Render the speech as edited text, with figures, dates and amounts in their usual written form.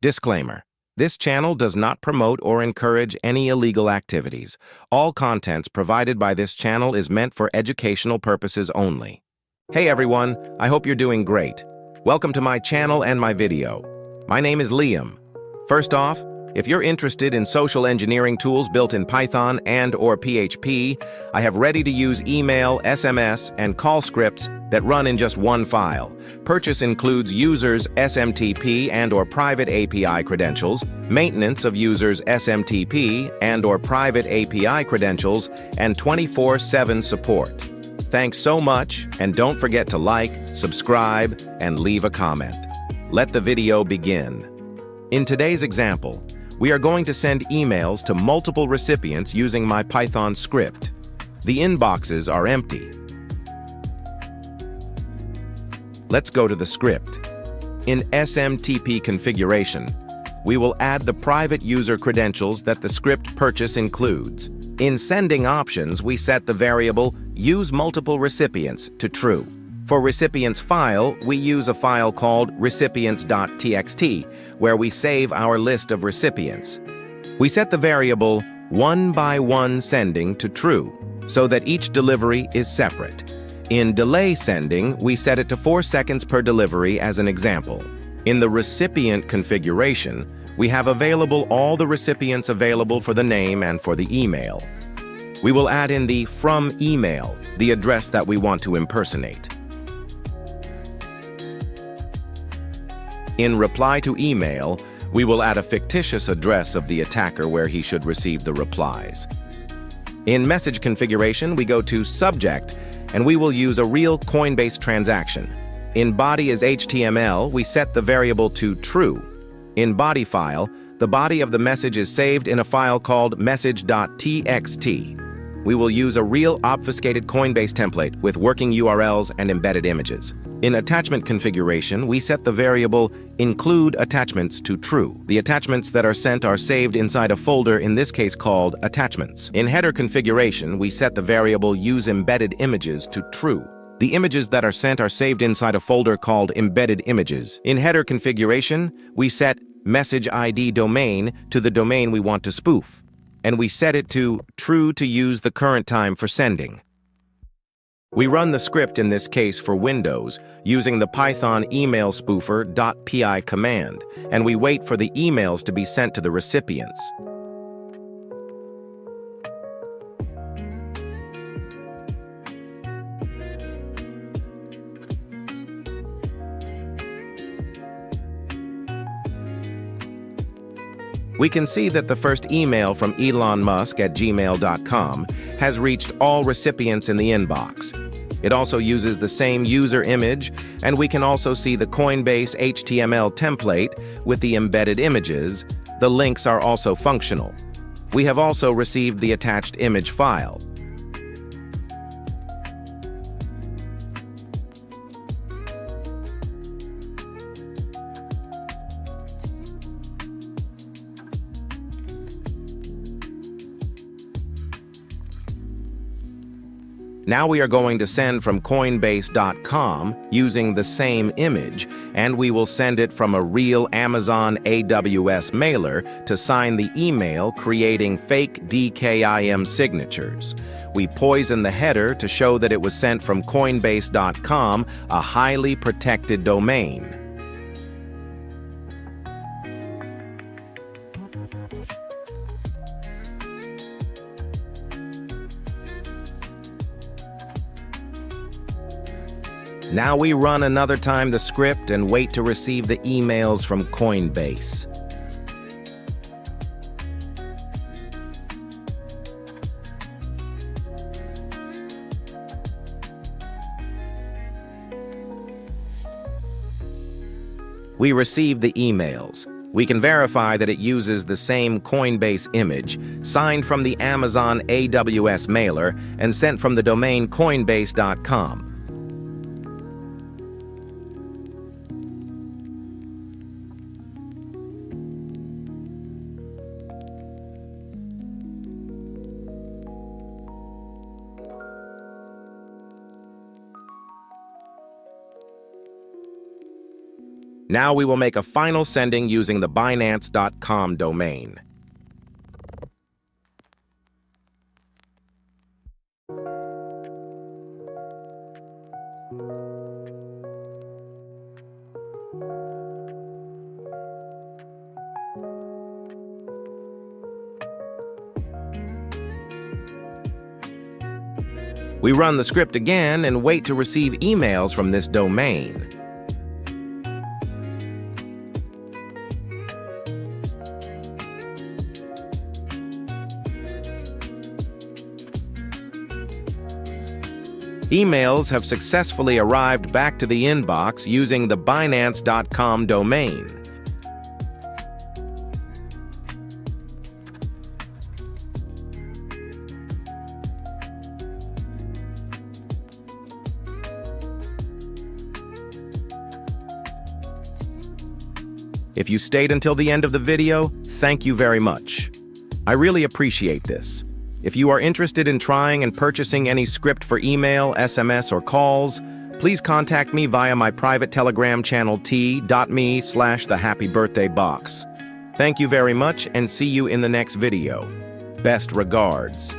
Disclaimer. This channel does not promote or encourage any illegal activities. All contents provided by this channel is meant for educational purposes only. Hey everyone, I hope you're doing great. Welcome to my channel and my video. My name is Liam. First off, if you're interested in social engineering tools built in Python and/or PHP, I have ready-to-use email, SMS, and call scripts that run in just one file. Purchase includes users' SMTP and/or private API credentials, maintenance of users' SMTP and/or private API credentials, and 24/7 support. Thanks so much, and don't forget to like, subscribe, and leave a comment. Let the video begin. In today's example, we are going to send emails to multiple recipients using my Python script. The inboxes are empty. Let's go to the script. In SMTP configuration, we will add the private user credentials that the script purchase includes. In sending options, we set the variable use multiple recipients to true. For recipients file, we use a file called recipients.txt, where we save our list of recipients. We set the variable one-by-one sending to true, so that each delivery is separate. In delay sending, we set it to 4 seconds per delivery as an example. In the recipient configuration, we have available all the recipients available for the name and for the email. We will add in the from email, the address that we want to impersonate. In reply to email, we will add a fictitious address of the attacker where he should receive the replies. In message configuration, we go to subject, and we will use a real Coinbase transaction. In body is HTML, we set the variable to true. In body file, the body of the message is saved in a file called message.txt. We will use a real obfuscated Coinbase template with working URLs and embedded images. In attachment configuration, we set the variable include attachments to true. The attachments that are sent are saved inside a folder, in this case called attachments. In header configuration, we set the variable use embedded images to true. The images that are sent are saved inside a folder called embedded images. In header configuration, we set message ID domain to the domain we want to spoof, and we set it to true to use the current time for sending. We run the script in this case for Windows using the Python email spoofer.py command, and we wait for the emails to be sent to the recipients. We can see that the first email from Elon Musk at gmail.com has reached all recipients in the inbox. It also uses the same user image, and we can also see the Coinbase HTML template with the embedded images. The links are also functional. We have also received the attached image file. Now we are going to send from Coinbase.com using the same image, and we will send it from a real Amazon AWS mailer to sign the email, creating fake DKIM signatures. We poison the header to show that it was sent from Coinbase.com, a highly protected domain. Now we run another time the script and wait to receive the emails from Coinbase. We receive the emails. We can verify that it uses the same Coinbase image, signed from the Amazon AWS mailer, and sent from the domain coinbase.com. Now we will make a final sending using the Binance.com domain. We run the script again and wait to receive emails from this domain. Emails have successfully arrived back to the inbox using the Binance.com domain. If you stayed until the end of the video, thank you very much. I really appreciate this. If you are interested in trying and purchasing any script for email, SMS, or calls, please contact me via my private Telegram channel t.me/thehappybirthdaybox. Thank you very much and see you in the next video. Best regards.